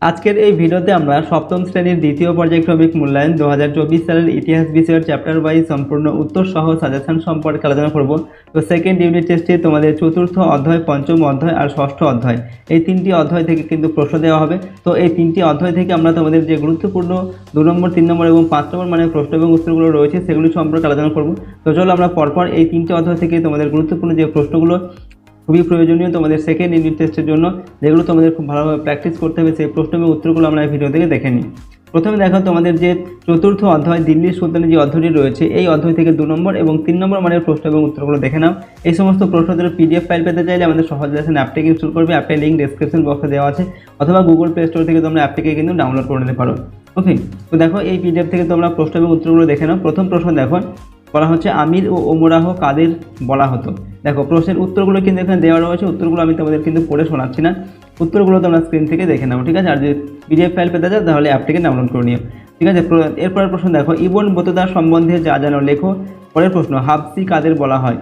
আজকের এই ভিডিওতে আমরা সপ্তম শ্রেণীর দ্বিতীয় পর্যায়ক্রমিক মূল্যায়ন 2024 সালের ইতিহাস বিষয়ের চ্যাপ্টার ওয়াইজ সম্পূর্ণ উত্তর সহ সাজেশন সম্পর্কে আলোচনা করব। তো সেকেন্ড ইউনিট টেস্টে তোমাদের চতুর্থ অধ্যায়, পঞ্চম অধ্যায় আর ষষ্ঠ অধ্যায়, এই তিনটি অধ্যায় থেকে কিন্তু প্রশ্ন দেওয়া হবে। তো এই তিনটি অধ্যায় থেকে আমরা তোমাদের যে গুরুত্বপূর্ণ 2 নম্বর, 3 নম্বর এবং 5 নম্বর মানের প্রশ্ন এবং উত্তরগুলো রয়েছে সেগুলি সম্পর্কে আলোচনা করব। তো চলো আমরা পরপর এই তিনটি অধ্যায় থেকে তোমাদের গুরুত্বপূর্ণ যে প্রশ্নগুলো খুবই প্রয়োজনীয় তোমাদের সেকেন্ড ইউনিট টেস্টের জন্য, যেগুলো তোমাদের খুব ভালোভাবে প্র্যাকটিস করতে হবে, সেই প্রশ্ন এবং উত্তরগুলো আমরা এই ভিডিও থেকে দেখে নিই। প্রথমে দেখো, তোমাদের যে চতুর্থ অধ্যায় দিল্লির সুলতানের যে অধ্যায়টি রয়েছে, এই অধ্যায় থেকে 2 নম্বর এবং 3 নম্বর মানের প্রশ্ন এবং উত্তরগুলো দেখে নাও। এই সমস্ত প্রশ্নের PDF ফাইল পেতে চাইলে আমাদের সহজ লেসন অ্যাপটিকে ইনস্টল করবে। অ্যাপের লিঙ্ক ডেসক্রিপশন বক্সে দেওয়া আছে, অথবা গুগল প্লে স্টোর থেকে তোমরা অ্যাপটিকে কিন্তু ডাউনলোড করে নিতে পারো। ওকে, তো দেখো এই PDF থেকে তোমরা প্রশ্ন এবং উত্তরগুলো দেখে নাও। প্রথম প্রশ্ন দেখো, বলা হচ্ছে আমির ও ওমরাহ কাদের বলা হতো। দেখো প্রশ্নের উত্তরগুলো কিন্তু এখানে দেওয়া রয়েছে, উত্তরগুলো আমি তোমাদের কিন্তু পড়ে শোনাচ্ছি না, উত্তরগুলো তোমরা স্ক্রিন থেকে দেখে নাও, ঠিক আছে। আর যদি PDF ফাইল পেতে চাও তাহলে অ্যাপটিকে ডাউনলোড করে নিও, ঠিক আছে। এরপরের প্রশ্ন দেখো, ইবন বতুতা সম্বন্ধে যা জানো লেখো। পরের প্রশ্ন, হাবসি কাদের বলা হয়।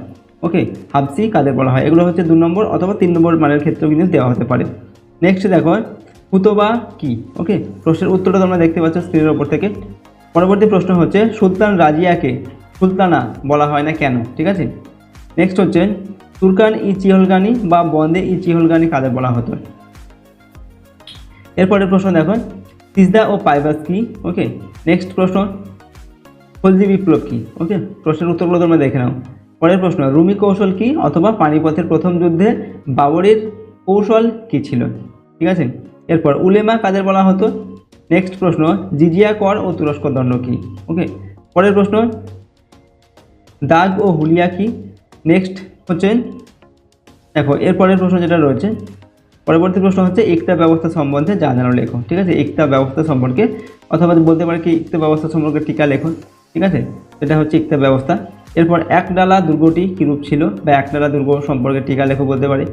ওকে, হাবসি কাদের বলা হয়, এগুলো হচ্ছে 2 নম্বর অথবা 3 নম্বর মানের ক্ষেত্রেও কিন্তু দেওয়া হতে পারে। নেক্সট দেখো, খুতবা কি। ওকে, প্রশ্নের উত্তরটা তোমরা দেখতে পাচ্ছ স্ক্রিনের ওপর থেকে। পরবর্তী প্রশ্ন হচ্ছে, সুলতান রাজিয়াকে সুলতানা বলা হয় না কেন, ঠিক আছে। নেক্সট হচ্ছে, তুর্কান ই চিহলগানি বা বন্দে ই চিহলগানি কাদের বলা হতো। এরপরের প্রশ্ন দেখো, সিজদা ও পাইবাস কি। ওকে, নেক্সট প্রশ্ন, খলজি বিপ্লব কি। ওকে, প্রশ্নের উত্তরগুলো তোমরা দেখে নাও। পরের প্রশ্ন, রুমি কৌশল কি অথবা পানিপথের প্রথম যুদ্ধে বাবরের কৌশল কি ছিল, ঠিক আছে। এরপর উলেমা কাদের বলা হতো। নেক্সট প্রশ্ন, জিজিয়া কর ও তুরস্ক দণ্ড কি। ওকে, পরের প্রশ্ন, দাগ ও হুলিয়া কি। নেক্সট হচ্ছে, দেখো এরপরের প্রশ্ন যেটা রয়েছে, পরবর্তী প্রশ্ন হচ্ছে ইকতা ব্যবস্থা সম্বন্ধে যা জানো লেখো, ঠিক আছে। ইকতা ব্যবস্থা সম্পর্কে, অথবা বলতে পারে কি ইকতা ব্যবস্থা সম্পর্কে টিকা লেখো, ঠিক আছে। এটা হচ্ছে ইকতা ব্যবস্থা। এরপর একডালা দুর্গটি কীরূপ ছিল, বা একডালা দুর্গ সম্পর্কে টিকা লেখো বলতে পারে।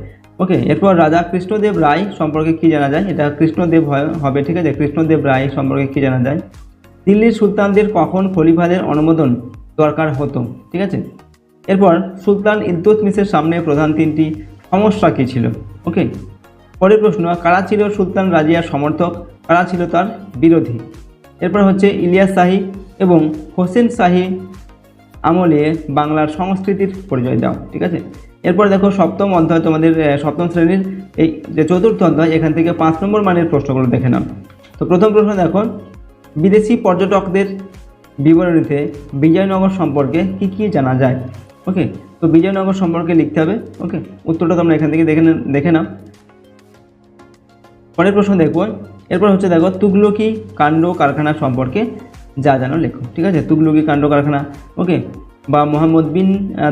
ওকে, এরপর রাজা কৃষ্ণদেব রায় সম্পর্কে কি জানা যায়, এটা কৃষ্ণদেব হবে, ঠিক আছে। কৃষ্ণদেব রায় সম্পর্কে কি জানা যায়। দিল্লির সুলতানদের কখন খলিফাদের অনুমোদন দরকার হতো, ঠিক আছে। এরপর সুলতান ইলতুৎমিশের সামনে প্রধান 3টি সমস্যা কী ছিল। ওকে, পরের প্রশ্ন, কারা ছিল সুলতান রাজিয়ার সমর্থক, কারা ছিল তার বিরোধী। এরপর হচ্ছে, ইলিয়াস শাহী এবং হোসেন শাহী আমলে বাংলার সংস্কৃতির পরিচয় দাও, ঠিক আছে। এরপর দেখো সপ্তম অধ্যায়, তোমাদের সপ্তম শ্রেণীর এই যে চতুর্থ অধ্যায়, এখান থেকে 5 নম্বর মানের প্রশ্নগুলো দেখে নাও। তো প্রথম প্রশ্ন দেখো, বিদেশি পর্যটকদের বিবরণীতে বিজয়নগর সম্পর্কে কি জানা যায়। ওকে, তো বিজয়নগর সম্পর্কে লিখতে হবে। ওকে, উত্তরটা তোমরা এখান থেকে দেখে নাও। পরের প্রশ্ন দেখবো, এরপর হচ্ছে দেখো, তুগলকি কাণ্ড কারখানা সম্পর্কে যা জানো লেখো, ঠিক আছে। তুগলকি কাণ্ড কারখানা, ওকে, বা মোহাম্মদ বিন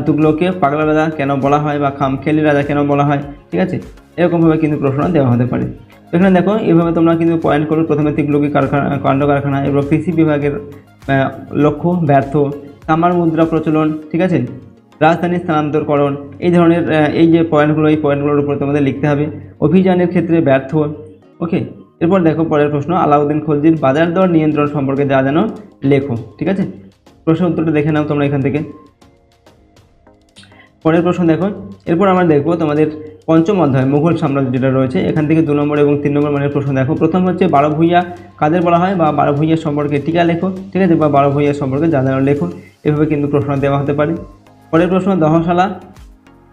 তুগলককে পাগলা রাজা কেন বলা হয়, বা খামখেয়ালি রাজা কেন বলা হয়, ঠিক আছে। এরকমভাবে কিন্তু প্রশ্ন দেওয়া হতে পারে। এখানে দেখো এইভাবে তোমরা কিন্তু পয়েন্ট করো। প্রথমে তুগলকি কাণ্ড কারখানা, এরপর কৃষি বিভাগের লক্ষ্য ব্যর্থ, তামার মুদ্রা প্রচলন, ঠিক আছে, রাজধানী স্থানান্তরকরণ, এই ধরনের এই যে পয়েন্টগুলো, এই পয়েন্টগুলোর উপর তোমাদের লিখতে হবে। অভিযানের ক্ষেত্রে ব্যর্থ। ওকে, এরপর দেখো পরের প্রশ্ন, আলাউদ্দিন খলজির বাজার দর নিয়ন্ত্রণ সম্পর্কে যা জানো লেখো, ঠিক আছে। প্রশ্নের উত্তরটা দেখে নাও তোমরা এখান থেকে। পরের প্রশ্ন দেখো, এরপর আমরা দেখবো তোমাদের পঞ্চম অধ্যায় মুঘল সাম্রাজ্য যেটা রয়েছে, এখান থেকে 2 নম্বর এবং 3 নম্বর মানের প্রশ্ন দেখো। প্রথম হচ্ছে, 12 ভূঁইয়া কাদের বলা হয়, বা 12 ভূঁইয়া সম্পর্কে টিকা লেখো, ঠিক আছে, বা 12 ভূঁইয়া সম্পর্কে যা জানো লেখো। এভাবে কিন্তু প্রশ্ন দেওয়া হতে পারে। পরের প্রশ্ন, দহশালা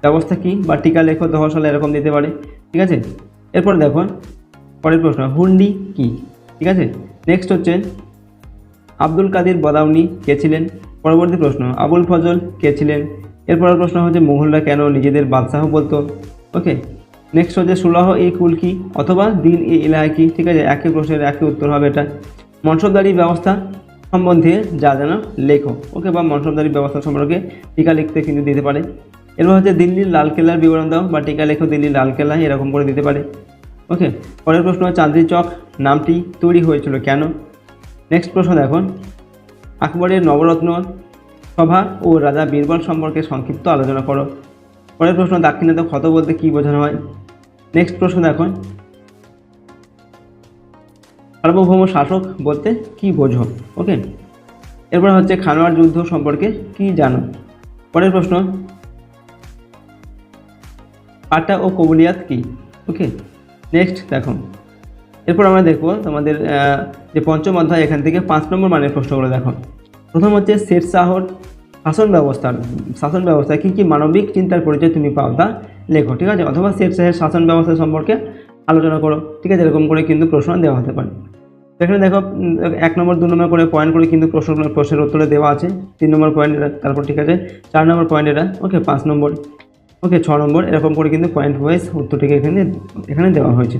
ব্যবস্থা কি, বা টিকা লেখো, দহশালা এরকম দিতে পারে, ঠিক আছে। এরপর দেখো পরের প্রশ্ন, হুন্ডি কি, ঠিক আছে। নেক্সট হচ্ছে, আব্দুল কাদির বদাউনি কে ছিলেন। পরবর্তী প্রশ্ন, আবুল ফজল কে ছিলেন। এরপরের প্রশ্ন হচ্ছে, মুঘলরা কেন নিজেদের বাদশাহ বলতো। ওকে, নেক্সট হচ্ছে, সুলাহ ই কুল কি অথবা দিন ই ইলাহা কি, ঠিক আছে। একই প্রশ্নের একই উত্তর হবে এটা। মনসবদারি ব্যবস্থা সম্বন্ধে যা জানো লেখো। ওকে, বা মনসবদারি ব্যবস্থা সম্পর্কে টিকা লিখতে কিন্তু দিতে পারে। এরপর হচ্ছে, দিল্লির লালকেল্লার বিবরণ দাও, বা টিকা লেখো দিল্লির লালকেল্লা, এরকম করে দিতে পারে। ওকে, পরের প্রশ্ন, চাঁদনি চক নামটি তৈরি হয়েছিল কেন। নেক্সট প্রশ্ন দেখো, আকবরের নবরত্ন সভা ও রাজা বীরবল সম্পর্কে সংক্ষিপ্ত আলোচনা করো। পরের প্রশ্ন, দাক্ষিণাত্য ক্ষত বলতে কী বোঝানো হয়। নেক্সট প্রশ্ন দেখো, সার্বভৌম শাসক বলতে কি বোঝো। ওকে, এরপর হচ্ছে, খানোয়ার যুদ্ধ সম্পর্কে কি জানো। পরের প্রশ্ন, পাটা ও কবুলিয়াত কি। ওকে, নেক্সট দেখো, এরপর আমরা দেখব তোমাদের যে পঞ্চম অধ্যায়, এখান থেকে 5 নম্বর মানের প্রশ্নগুলো দেখো। প্রথম হচ্ছে শের শাহর শাসন ব্যবস্থা কী কী মানবিক চিন্তার পরিচয় তুমি পাও তা লেখো, ঠিক আছে, অথবা শের শাহের শাসন ব্যবস্থা সম্পর্কে আলোচনা করো, ঠিক আছে, এরকম করে কিন্তু প্রশ্ন দেওয়া হতে পারে। এখানে দেখো 1 নম্বর 2 নম্বর করে পয়েন্ট করে কিন্তু প্রশ্নের উত্তরে দেওয়া আছে। 3 নম্বর পয়েন্ট এটা, তারপর ঠিক আছে 4 নম্বর পয়েন্ট এটা, ওকে 5 নম্বর, ওকে 6 নম্বর, এরকম করে কিন্তু পয়েন্ট ওয়াইজ উত্তরটিকে এখানে দেওয়া হয়েছে।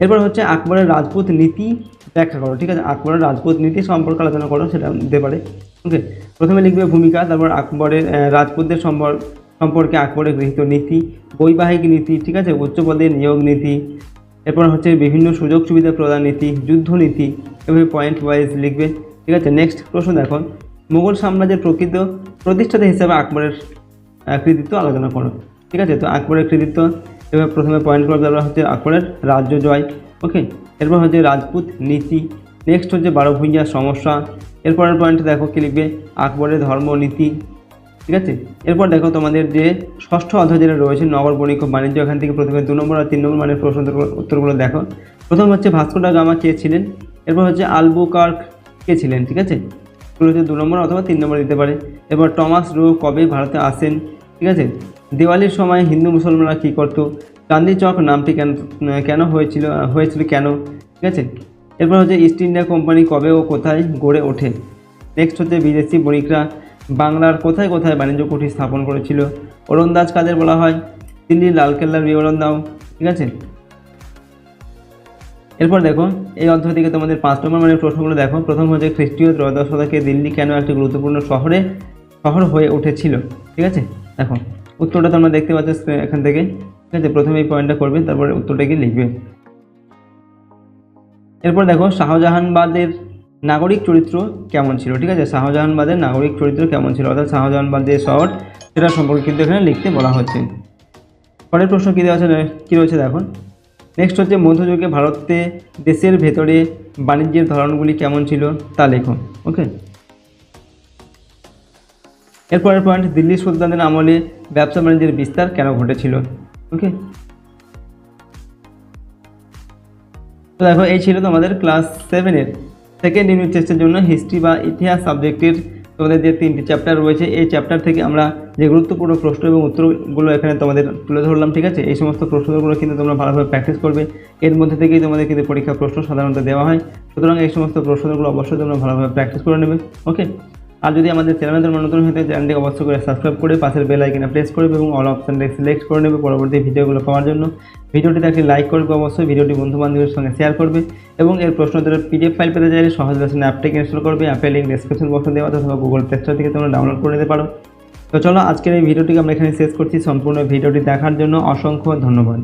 এরপর হচ্ছে আকবরের রাজপুত নীতি ব্যাখ্যা করো, ঠিক আছে, আকবরের রাজপুত নীতি সম্পর্কে আলোচনা করো, সেটা দিতে পারে। ওকে, প্রথমে লিখবে ভূমিকা, তারপর আকবরের রাজপুতদের সম্পর্কে আকবরের গৃহীত নীতি, বৈবাহিক নীতি, ঠিক আছে, উচ্চ পদে নিয়োগ নীতি, এরপর হচ্ছে বিভিন্ন সুযোগ সুবিধা প্রদান নীতি, যুদ্ধ নীতি, এভাবে পয়েন্ট ওয়াইজ লিখবে, ঠিক আছে। নেক্সট প্রশ্ন দেখো, মুঘল সাম্রাজ্যের প্রকৃত প্রতিষ্ঠাতা হিসেবে আকবরের কৃতিত্ব আলোচনা করো, ঠিক আছে। তো আকবরের কৃতিত্ব এবার প্রথমে পয়েন্ট করে দেওয়া হচ্ছে আকবরের রাজ্য জয়, ওকে, এরপর হচ্ছে রাজপুত নীতি, নেক্সট হচ্ছে 12 ভূঁইয়ার সমস্যা, এরপরের পয়েন্ট দেখো কি লিখবে আকবরের ধর্মনীতি, ঠিক আছে। এরপর দেখো তোমাদের যে ষষ্ঠ অধ্যায় যেটা রয়েছে নগর বণিক ও বাণিজ্য, এখান থেকে প্রথমে 2 নম্বর আর 3 নম্বর মানের প্রশ্ন উত্তরগুলো দেখো। প্রথম হচ্ছে ভাস্কো ডা গামা কে ছিলেন, এরপর হচ্ছে আলবুকার্ক কে ছিলেন, ঠিক আছে, এগুলো হচ্ছে 2 নম্বর অথবা 3 নম্বর দিতে পারে। এরপর টমাস রো কবে ভারতে আসেন, ঠিক আছে, দিওয়ালির সময় হিন্দু মুসলমানরা কী করতো, গান্ধী চক নামটি কেন হয়েছিল কেন, ঠিক আছে। এরপর হচ্ছে ইস্ট ইন্ডিয়া কোম্পানি কবে ও কোথায় গড়ে ওঠে। নেক্সট হচ্ছে বিদেশি বণিকরা বাংলার কোথায় কোথায় বাণিজ্য কুঠি স্থাপন করেছিল, ওলন্দাজ কাদের বলা হয়, দিল্লির লালকেল্লার বিবরণ দাও, ঠিক আছে। এরপর দেখো এই অধ্যায় থেকে তোমাদের 5 নম্বর মানের প্রশ্নগুলো দেখো। প্রথম হচ্ছে খ্রিস্টীয় ত্রয়োদশ শতকে দিল্লি কেন একটি গুরুত্বপূর্ণ শহর হয়ে উঠেছিল, ঠিক আছে। দেখো উত্তরটা তোমরা দেখতে পাচ্ছ এখান থেকে, ঠিক আছে, প্রথমে এই পয়েন্টটা করবে, তারপরে উত্তরটাকে লিখবে। এরপর দেখো শাহজাহানবাদের নাগরিক চরিত্র কেমন ছিল, ঠিক আছে, শাহজাহানবাদের নাগরিক চরিত্র কেমন ছিল, অর্থাৎ শাহজাহানবাদ যে শহর সেটা সম্পর্কে কিন্তু এখানে লিখতে বলা হচ্ছে। পরের প্রশ্ন কী দেওয়া আছে, কী রয়েছে দেখো। নেক্সট হচ্ছে মধ্যযুগে ভারতে দেশের ভেতরে বাণিজ্যের ধরনগুলি কেমন ছিল তা লেখো, ওকে। এরপরের পয়েন্ট দিল্লি সুলতানদের আমলে ব্যবসা বাণিজ্যের বিস্তার কেন ঘটেছিল, ওকে। তো দেখো এই ছিল তোমাদের ক্লাস 7-এর সেকেন্ড ইউনিট টেস্টের জন্য হিস্ট্রি বা ইতিহাস সাবজেক্টের তোমাদের যে 3টি চ্যাপ্টার রয়েছে, এই চ্যাপ্টার থেকে আমরা যে গুরুত্বপূর্ণ প্রশ্ন এবং উত্তরগুলো এখানে তোমাদের তুলে ধরলাম, ঠিক আছে। এই সমস্ত প্রশ্নগুলো কিন্তু তোমরা ভালোভাবে প্র্যাকটিস করবে, এর মধ্যে থেকেই তোমাদের কিন্তু পরীক্ষা প্রশ্ন সাধারণত দেওয়া হয়, সুতরাং এই সমস্ত প্রশ্নগুলো অবশ্যই তোমরা ভালোভাবে প্র্যাকটিস করে নেবে, ওকে। আর যদি আমাদের চ্যানেলে তোমরা নতুন হয়ে থাকে চ্যানেলটি অবশ্যই করে সাবস্ক্রাইব করে পাশের বেল আইকনে প্রেস করবে এবং অল অপশানটি সিলেক্ট করে নেবে পরবর্তী ভিডিওগুলো পাওয়ার জন্য। ভিডিওটিতে একটি লাইক করবে, অবশ্যই ভিডিওটি বন্ধুবান্ধবের সঙ্গে শেয়ার করবে এবং এর প্রশ্নোত্তরের PDF ফাইল পেতে চাইলে সহজ ভাষায় অ্যাপটিকে ইনস্টল করবে, অ্যাপের লিঙ্ক ডেসক্রিপশন বক্সে দেওয়া অথবা গুগল প্লে স্টোর থেকে তোমরা ডাউনলোড করে নিতে পারো। তো চলো আজকের এই ভিডিওটিকে আমরা এখানে শেষ করছি। সম্পূর্ণ ভিডিওটি দেখার জন্য অসংখ্য ধন্যবাদ।